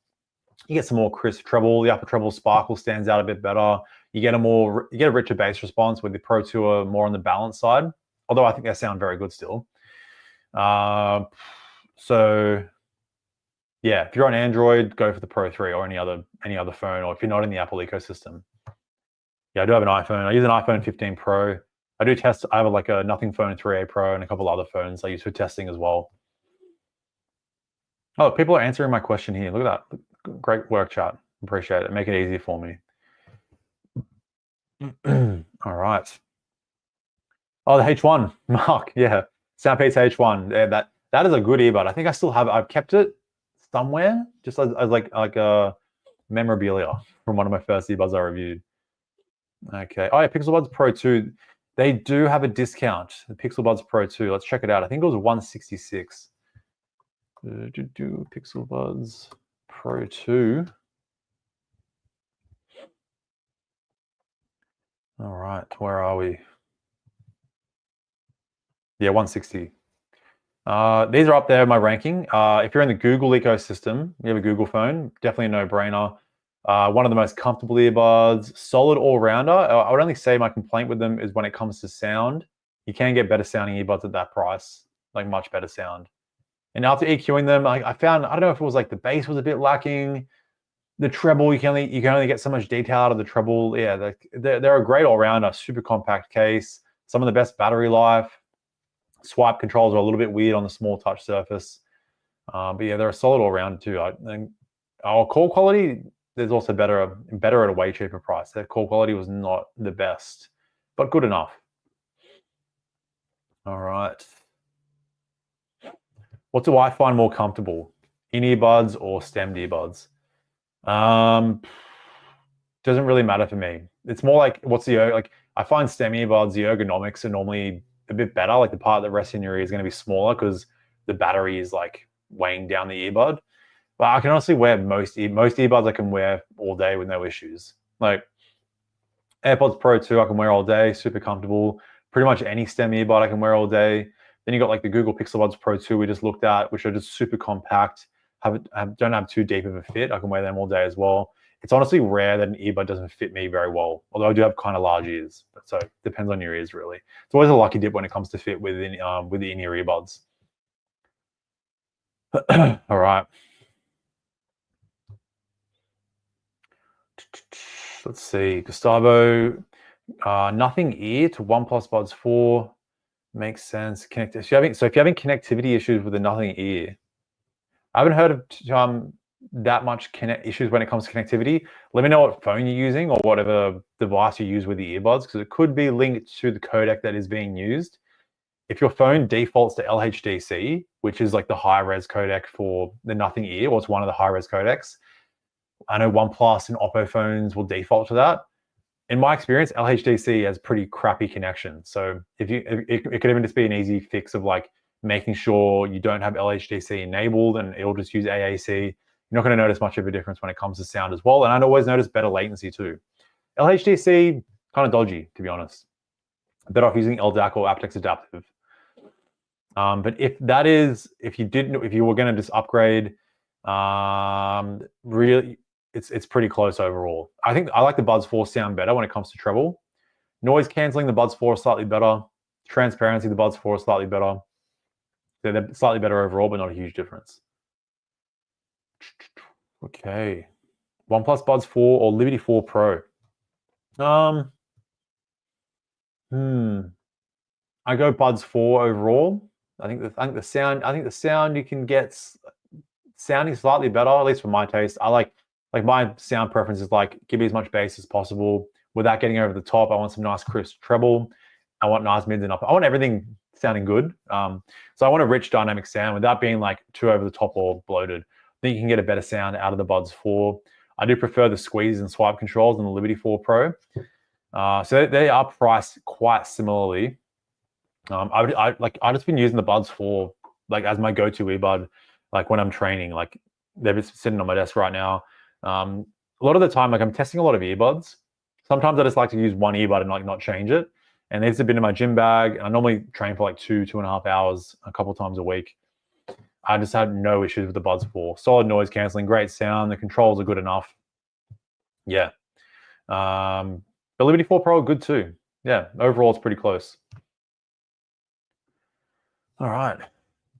[SPEAKER 1] You get some more crisp treble. The upper treble sparkle stands out a bit better. You get a richer bass response with the Pro 2 are more on the balance side. Although I think they sound very good still. So yeah, if you're on Android, go for the Pro 3 or any other phone, or if you're not in the Apple ecosystem. Yeah, I do have an iPhone. I use an iPhone 15 Pro. I do test. I have like a Nothing Phone 3A Pro and a couple other phones I use for testing as well. Oh, people are answering my question here. Look at that. Great work, chat. Appreciate it. Make it easy for me. All right. Oh, the H1, Mark. Yeah, Soundpeats H1. Yeah, that is a good earbud. I think I still have. I've kept it somewhere, just as like a memorabilia from one of my first earbuds I reviewed. Okay. Oh yeah, Pixel Buds Pro 2. They do have a discount. The Pixel Buds Pro 2. Let's check it out. I think it was 166. Pixel Buds Pro 2. All right, where are we? Yeah, 160. These are up there in my ranking. If you're in the Google ecosystem, you have a Google phone, definitely a no-brainer. One of the most comfortable earbuds, solid all-rounder. I would only say my complaint with them is when it comes to sound. You can get better sounding earbuds at that price, like much better sound. And after EQing them, I found, I don't know if it was like the bass was a bit lacking. The treble, you can only get so much detail out of the treble. Yeah, they're a great all-rounder, super compact case, some of the best battery life. Swipe controls are a little bit weird on the small touch surface. But yeah, they're a solid all-rounder too. Our call quality, there's also better at a way cheaper price. Their call quality was not the best, but good enough. All right. What do I find more comfortable? In-earbuds or stemmed earbuds? Doesn't really matter for me. It's more like I find stem earbuds, the ergonomics are normally a bit better. Like the part that rests in your ear is going to be smaller because the battery is like weighing down the earbud. But I can honestly wear most earbuds I can wear all day with no issues. Like AirPods Pro 2 I can wear all day, super comfortable. Pretty much any stem earbud I can wear all day. Then you got like the Google Pixel Buds Pro 2 we just looked at, which are just super compact. Don't have too deep of a fit. I can wear them all day as well. It's honestly rare that an earbud doesn't fit me very well, although I do have kind of large ears. So it depends on your ears, really. It's always a lucky dip when it comes to fit with the in-ear earbuds. All right. Let's see. Gustavo, Nothing Ear to OnePlus Buds 4 makes sense. So if you're having connectivity issues with the Nothing Ear, I haven't heard of that much issues when it comes to connectivity. Let me know what phone you're using or whatever device you use with the earbuds, because it could be linked to the codec that is being used. If your phone defaults to LHDC, which is like the high-res codec for the Nothing Ear, or it's one of the high-res codecs, I know OnePlus and Oppo phones will default to that. In my experience, LHDC has pretty crappy connection. So it could even just be an easy fix of like making sure you don't have LHDC enabled and it'll just use AAC. You're not going to notice much of a difference when it comes to sound as well. And I'd always notice better latency too. LHDC, kind of dodgy, to be honest. Better off using LDAC or aptX Adaptive. But if you were going to just upgrade, really, it's pretty close overall. I think I like the Buds 4 sound better when it comes to treble. Noise cancelling, the Buds 4 is slightly better. Transparency, the Buds 4 is slightly better. They're slightly better overall, but not a huge difference. Okay. OnePlus Buds 4 or Liberty 4 Pro? I go Buds 4 overall. I think the sound you can get sounding slightly better, at least for my taste. I like my sound preference is like give me as much bass as possible without getting over the top. I want some nice crisp treble. I want nice mids and upper. I want everything sounding good. So I want a rich dynamic sound without being like too over the top or bloated. I think you can get a better sound out of the Buds 4. I do prefer the squeeze and swipe controls in the Liberty 4 Pro. So they are priced quite similarly. I've just been using the Buds 4 like as my go-to earbud, like when I'm training. Like they're just sitting on my desk right now. A lot of the time, like I'm testing a lot of earbuds, sometimes I just like to use one earbud and like not change it. And these have been in my gym bag. I normally train for like 2.5 hours a couple times a week. I just had no issues with the Buds 4. Solid noise canceling, great sound. The controls are good enough. Yeah. The Liberty 4 Pro, good too. Yeah, overall it's pretty close. All right.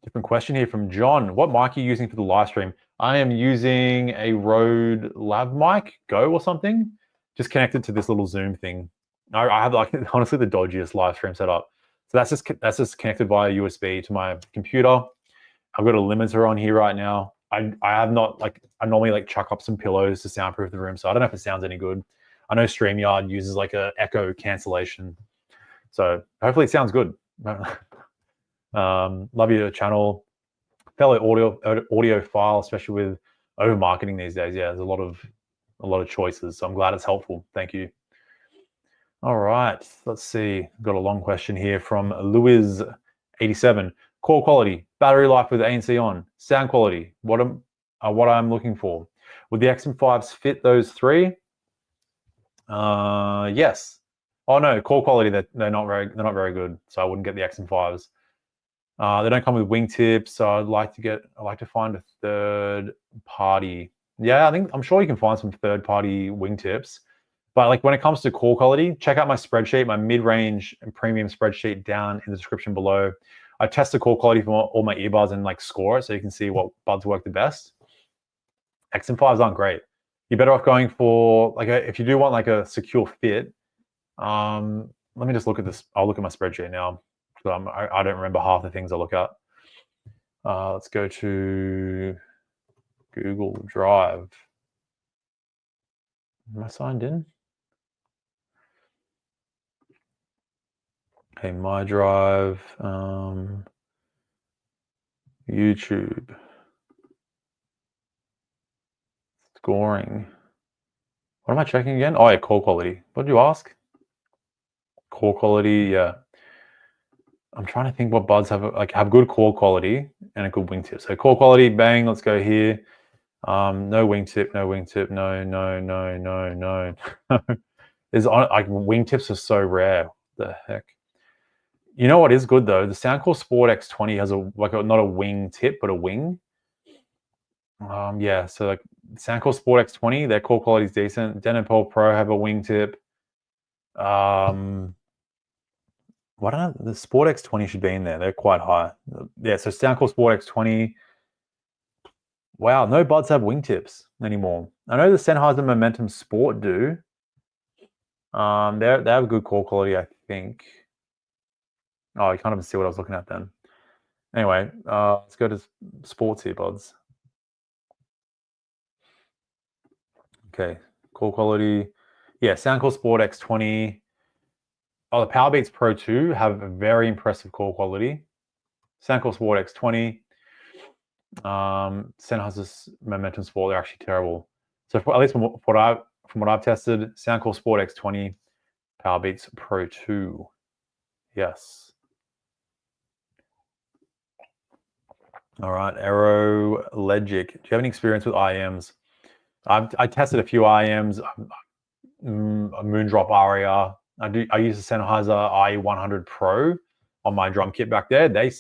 [SPEAKER 1] Different question here from John. What mic are you using for the live stream? I am using a Rode Lav mic Go or something, just connected to this little Zoom thing. I have like honestly the dodgiest live stream setup. So that's just connected via USB to my computer. I've got a limiter on here right now. I have not like I normally like chuck up some pillows to soundproof the room, so I don't know if it sounds any good. I know StreamYard uses like a echo cancellation, so hopefully it sounds good. Love your channel, fellow audiophile, especially with over marketing these days. Yeah, there's a lot of choices, so I'm glad it's helpful. Thank you. All right, let's see. Got a long question here from Louis87. Call quality, battery life with ANC on, sound quality. What I'm looking for. Would the XM5s fit those three? Yes. Oh no, call quality they're not very good, so I wouldn't get the XM5s. They don't come with wingtips, so I'd like to find a third party. Yeah, I'm sure you can find some third party wingtips. But like when it comes to call quality, check out my spreadsheet, my mid-range and premium spreadsheet down in the description below. I test the call quality for all my earbuds and like score it so you can see what buds work the best. XM5s aren't great. You're better off going for like if you do want like a secure fit. Let me just look at this. I'll look at my spreadsheet now. I don't remember half the things I look at. Let's go to Google Drive. Am I signed in? Okay, my drive, YouTube, scoring. What am I checking again? Oh yeah, call quality. What did you ask? Call quality, yeah. I'm trying to think what buds have good call quality and a good wingtip. So call quality, bang, let's go here. No wingtip, no. There's like wingtips are so rare. What the heck? You know what is good though? The Soundcore Sport X20 has not a wing tip, but a wing. Yeah, so like Soundcore Sport X20, their call quality is decent. Denapol Pro have a wing tip. Why don't the Sport X20 should be in there? They're quite high. Yeah, so Soundcore Sport X20. Wow, no buds have wingtips anymore. I know the Sennheiser Momentum Sport do. They have good call quality, I think. Oh, you can't even see what I was looking at then. Anyway, let's go to sports earbuds. Okay, call quality. Yeah, Soundcore Sport X20. Oh, the Powerbeats Pro 2 have a very impressive call quality. Soundcore Sport X20. Sennheiser's Momentum Sport, they're actually terrible. So at least from what I've tested, Soundcore Sport X20, Powerbeats Pro 2. Yes. All right, Aero Legic. Do you have any experience with IEMs? I tested a few IEMs, a Moondrop Aria. I use the Sennheiser IE100 Pro on my drum kit back there. They're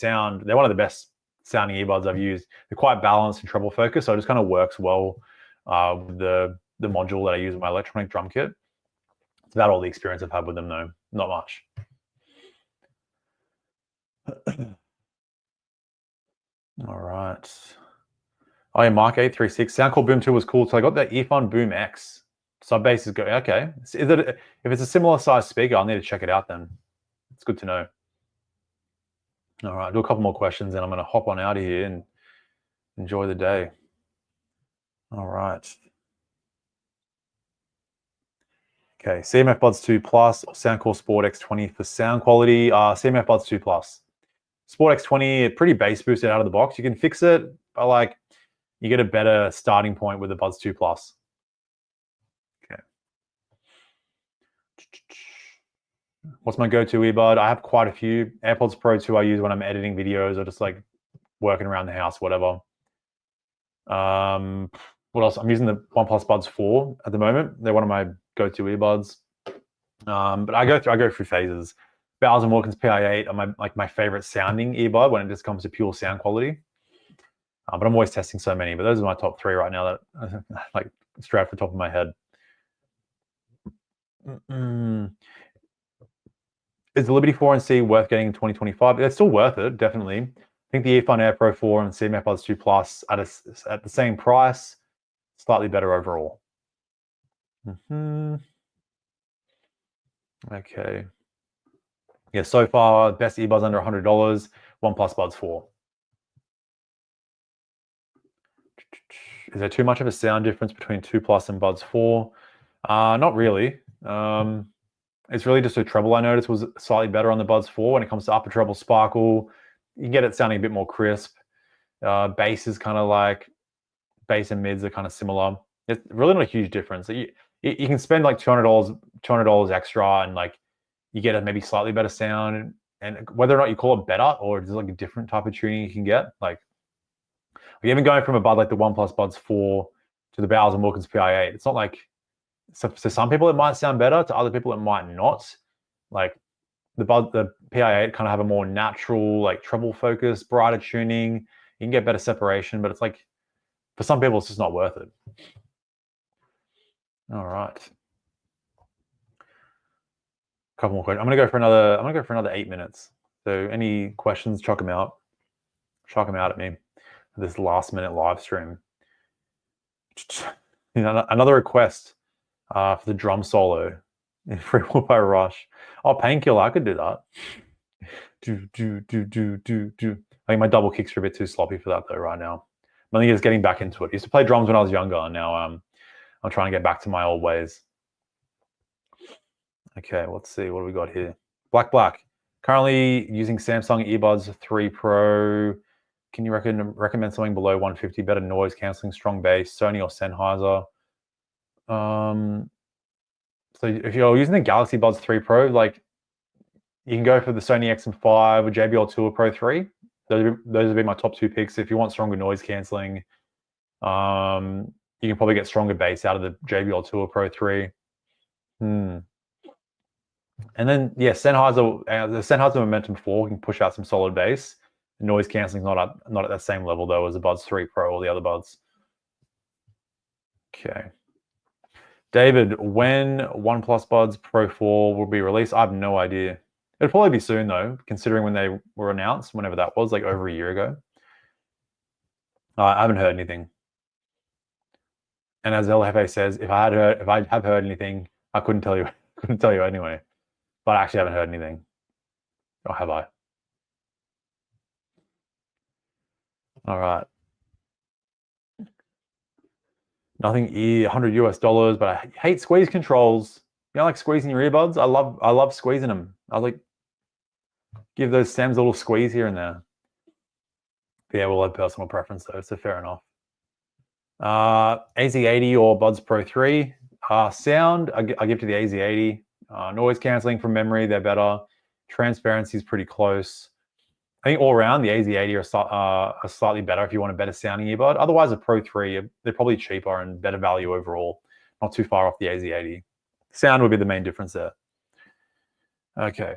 [SPEAKER 1] one of the best sounding earbuds I've used. They're quite balanced and treble focused, so it just kind of works well with the module that I use in my electronic drum kit. It's about all the experience I've had with them though, not much. All right. Oh yeah, Mark 836. Soundcore Boom 2 was cool. So I got the Earphone Boom X. Sub bass is good. Okay. If it's a similar size speaker, I'll need to check it out then. It's good to know. All right, do a couple more questions and I'm gonna hop on out of here and enjoy the day. All right. Okay, CMF Buds 2 Plus or Soundcore Sport X20 for sound quality. CMF Buds 2 Plus. Sport X20, pretty bass boosted out of the box. You can fix it, but like you get a better starting point with the Buds 2 Plus. Okay. What's my go-to earbud? I have quite a few. AirPods Pro 2 I use when I'm editing videos or just like working around the house, whatever. What else? I'm using the OnePlus Buds 4 at the moment. They're one of my go-to earbuds. But I go through phases. Bowers & Wilkins PI8 are my favorite sounding earbud when it just comes to pure sound quality. But I'm always testing so many. But those are my top 3 right now that like straight off the top of my head. Is the Liberty 4C worth getting in 2025? It's still worth it, definitely. I think the Earphone Air Pro 4 and CM AirPods 2 Plus at the same price, slightly better overall. Okay. Yeah, so far, best earbuds under $100, OnePlus Buds 4. Is there too much of a sound difference between 2 Plus and Buds 4? Not really. It's really just a treble I noticed was slightly better on the Buds 4 when it comes to upper treble sparkle. You can get it sounding a bit more crisp. Bass is kind of like, bass and mids are kind of similar. It's really not a huge difference. You can spend like $200 extra and like you get a maybe slightly better sound. And whether or not you call it better or it's like a different type of tuning you can get, like even going from a bud like the OnePlus Buds 4 to the Bowers & Wilkins PI8, it's not like, so to some people it might sound better, to other people it might not. Like the PI8 kind of have a more natural, like treble focus, brighter tuning. You can get better separation, but it's like, for some people, it's just not worth it. All right. A couple more questions. I'm gonna go for another 8 minutes. So any questions, chuck them out. Chuck them out at me for this last minute live stream. Another request for the drum solo in Free Will by Rush. Oh, Painkiller, I could do that. I think my double kicks are a bit too sloppy for that though right now. I think it's getting back into it. I used to play drums when I was younger, and now I'm trying to get back to my old ways. Okay, let's see. What do we got here? Black. Currently using Samsung Earbuds 3 Pro. Can you recommend something below 150? Better noise canceling, strong bass, Sony or Sennheiser? So if you're using the Galaxy Buds 3 Pro, like you can go for the Sony XM5 or JBL Tour Pro 3. Those would be my top 2 picks. If you want stronger noise canceling, you can probably get stronger bass out of the JBL Tour Pro 3. And then, yeah, Sennheiser, the Sennheiser Momentum 4 can push out some solid bass. The noise cancelling is not at that same level, though, as the Buds 3 Pro or the other Buds. Okay. David, when OnePlus Buds Pro 4 will be released? I have no idea. It'll probably be soon, though, considering when they were announced, whenever that was, like over a year ago. I haven't heard anything. And as LFA says, if I have heard anything, I couldn't tell you anyway. But I actually haven't heard anything. Or have I? All right. Nothing $100 US, but I hate squeeze controls. You know, like squeezing your earbuds? I love squeezing them. I like give those stems a little squeeze here and there. But yeah, we'll have personal preference though, so fair enough. AZ80 or Buds Pro 3. Sound, I give to the AZ80. Noise cancelling from memory, they're better. Transparency is pretty close. I think all around the AZ80 are slightly better if you want a better sounding earbud. Otherwise, a Pro 3, they're probably cheaper and better value overall. Not too far off the AZ80. Sound would be the main difference there. Okay.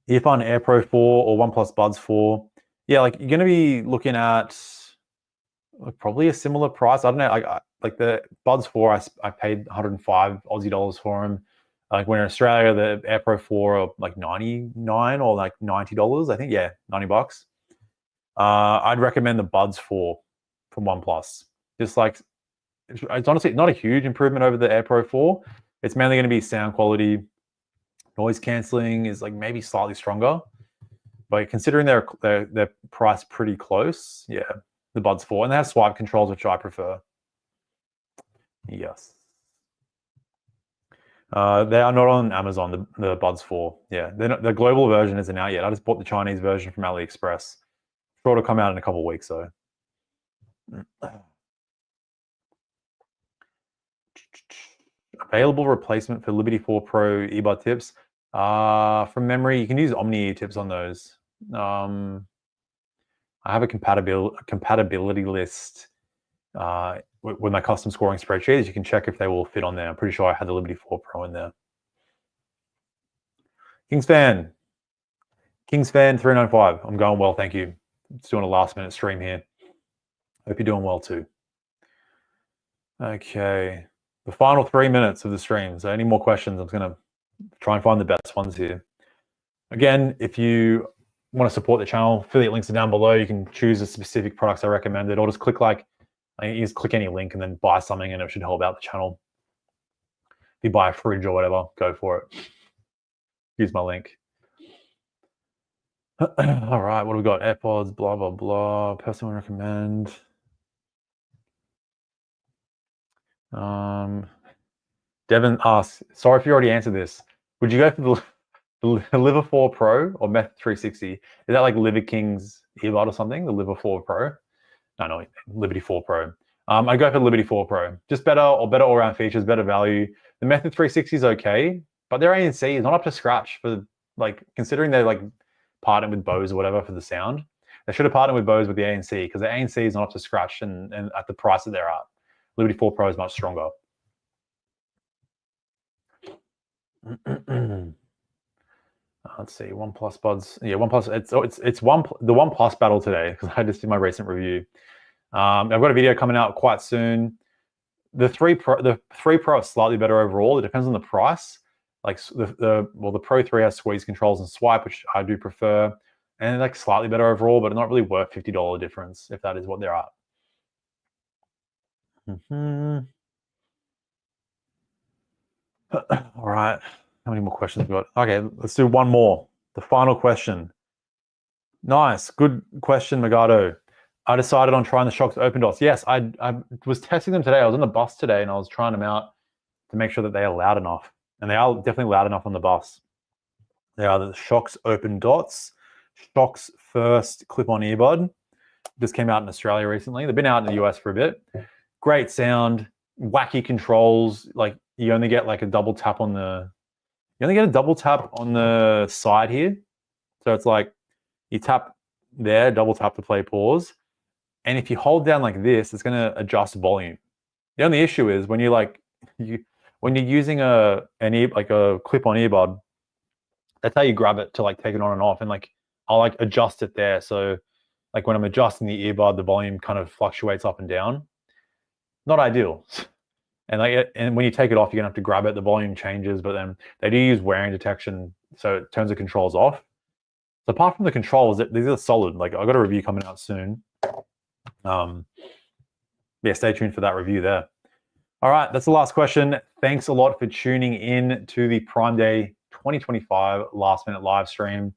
[SPEAKER 1] Earphone Air Pro 4 or OnePlus Buds 4. Yeah, like you're going to be looking at probably a similar price. I don't know, like the Buds 4, I paid 105 Aussie dollars for them. Like when in Australia, the Air Pro 4 are like 99 or like $90. I think, yeah, 90 bucks. I'd recommend the Buds 4 from OnePlus. Just like, it's honestly not a huge improvement over the Air Pro 4. It's mainly going to be sound quality. Noise cancelling is like maybe slightly stronger. But considering they're priced pretty close, yeah, the Buds 4. And they have swipe controls, which I prefer. Yes. They are not on Amazon, the Buds 4. Yeah, the global version isn't out yet. I just bought the Chinese version from AliExpress. Sure, it'll come out in a couple of weeks, though. Available replacement for Liberty 4 Pro earbud tips. From memory, you can use Omni ear tips on those. I have a compatibility list with my custom scoring spreadsheets. You can check if they will fit on there. I'm pretty sure I had the Liberty 4 Pro in there. Kings fan 395. I'm going well, thank you. Just doing a last minute stream here. Hope you're doing well too. Okay, the final 3 minutes of the stream. So any more questions, I'm gonna try and find the best ones here. Again, if you want to support the channel, affiliate links are down below. You can choose the specific products I recommended, or just click you just click any link and then buy something, and it should help out the channel. If you buy a fridge or whatever, go for it. Use my link. All right, what do we got? AirPods, blah, blah, blah. Personally recommend. Devin asks, sorry if you already answered this. Would you go for the Liver 4 Pro or Method 360? Is that like Liver King's earbud or something? The Liver 4 Pro? No, Liberty 4 Pro. I'd go for the Liberty 4 Pro. Just better all-around features, better value. The Method 360 is okay, but their ANC is not up to scratch for considering they're partnered with Bose or whatever for the sound. They should have partnered with Bose with the ANC because the ANC is not up to scratch and at the price that they're at. Liberty 4 Pro is much stronger. Let's see, OnePlus buds. Yeah, OnePlus. It's the OnePlus battle today because I just did my recent review. I've got a video coming out quite soon. The 3 Pro is slightly better overall. It depends on the price. Like the Pro 3 has squeeze controls and swipe, which I do prefer, and slightly better overall, but not really worth $50 difference if that is what they're at. All right. How many more questions we got? Okay, let's do one more. The final question. Nice. Good question, Megado. I decided on trying the Shokz Open Dots. Yes, I was testing them today. I was on the bus today and I was trying them out to make sure that they are loud enough. And they are definitely loud enough on the bus. They are the Shokz Open Dots. Shokz first clip-on earbud. Just came out in Australia recently. They've been out in the US for a bit. Great sound, wacky controls. You only get a double tap on the side here. So it's you tap there, double tap to play pause. And if you hold down like this, it's going to adjust volume. The only issue is when when you're using a clip-on earbud, that's how you grab it to take it on and off. And I'll adjust it there. So when I'm adjusting the earbud, the volume kind of fluctuates up and down. Not ideal. And when you take it off, you're gonna have to grab it. The volume changes, but then they do use wearing detection, so it turns the controls off. So apart from the controls, these are solid. I've got a review coming out soon. Yeah, stay tuned for that review there. All right, that's the last question. Thanks a lot for tuning in to the Prime Day 2025 last minute live stream.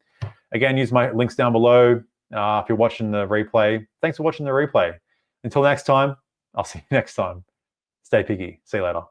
[SPEAKER 1] Again, use my links down below if you're watching the replay. Thanks for watching the replay. Until next time, I'll see you next time. Stay picky. See you later.